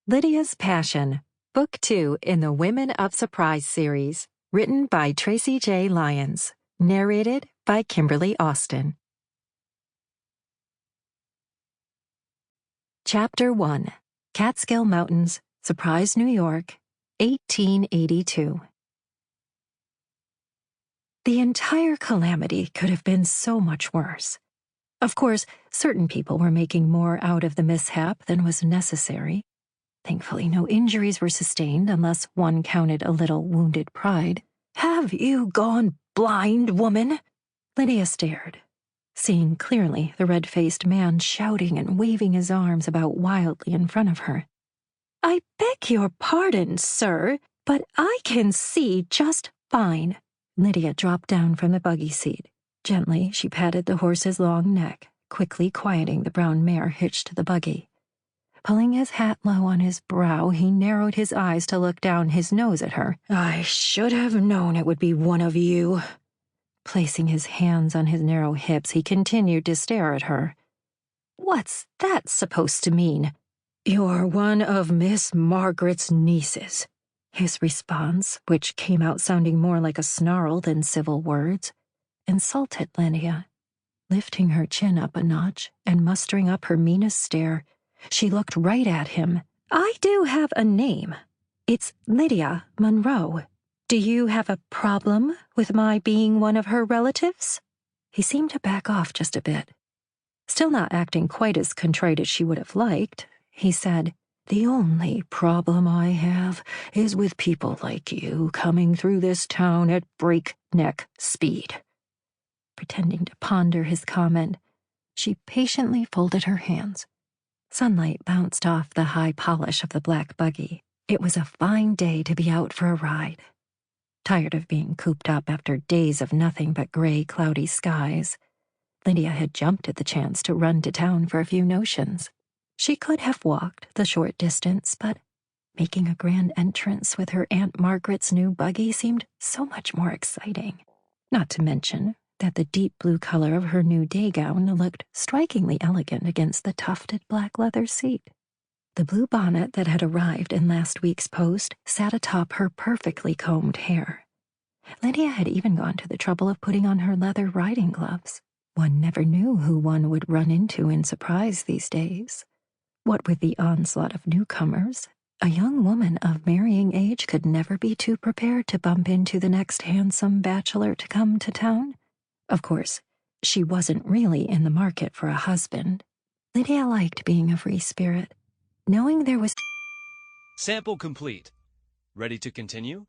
Lydia's Passion, Book 2 in the Women of Surprise series, written by Tracey J Lyons, narrated by Kimberly Austin. Chapter 1, Catskill Mountains, Surprise, New York, 1882. The entire calamity could have been so much worse. Of course, certain people were making more out of the mishap than was necessary. Thankfully, no injuries were sustained unless one counted a little wounded pride. "Have you gone blind, woman?" Lydia stared, seeing clearly the red-faced man shouting and waving his arms about wildly in front of her. "I beg your pardon, sir, but I can see just fine." Lydia dropped down from the buggy seat. Gently, she patted the horse's long neck, quickly quieting the brown mare hitched to the buggy. Pulling his hat low on his brow, he narrowed his eyes to look down his nose at her. "I should have known it would be one of you." Placing his hands on his narrow hips, he continued to stare at her. "What's that supposed to mean?" "You're one of Miss Margaret's nieces." His response, which came out sounding more like a snarl than civil words, insulted Lydia. Lifting her chin up a notch and mustering up her meanest stare, she looked right at him. "I do have a name. It's Lydia Monroe. Do you have a problem with my being one of her relatives?" He seemed to back off just a bit. Still not acting quite as contrite as she would have liked, he said, "The only problem I have is with people like you coming through this town at breakneck speed." Pretending to ponder his comment, she patiently folded her hands. Sunlight bounced off the high polish of the black buggy. It was a fine day to be out for a ride. Tired of being cooped up after days of nothing but gray, cloudy skies, Lydia had jumped at the chance to run to town for a few notions. She could have walked the short distance, but making a grand entrance with her Aunt Margaret's new buggy seemed so much more exciting. Not to mention that the deep blue color of her new day gown looked strikingly elegant against the tufted black leather seat. The blue bonnet that had arrived in last week's post sat atop her perfectly combed hair. Lydia had even gone to the trouble of putting on her leather riding gloves. One never knew who one would run into in Surprise these days. What with the onslaught of newcomers, a young woman of marrying age could never be too prepared to bump into the next handsome bachelor to come to town. Of course, she wasn't really in the market for a husband. Lydia liked being a free spirit, knowing there was... Sample complete. Ready to continue?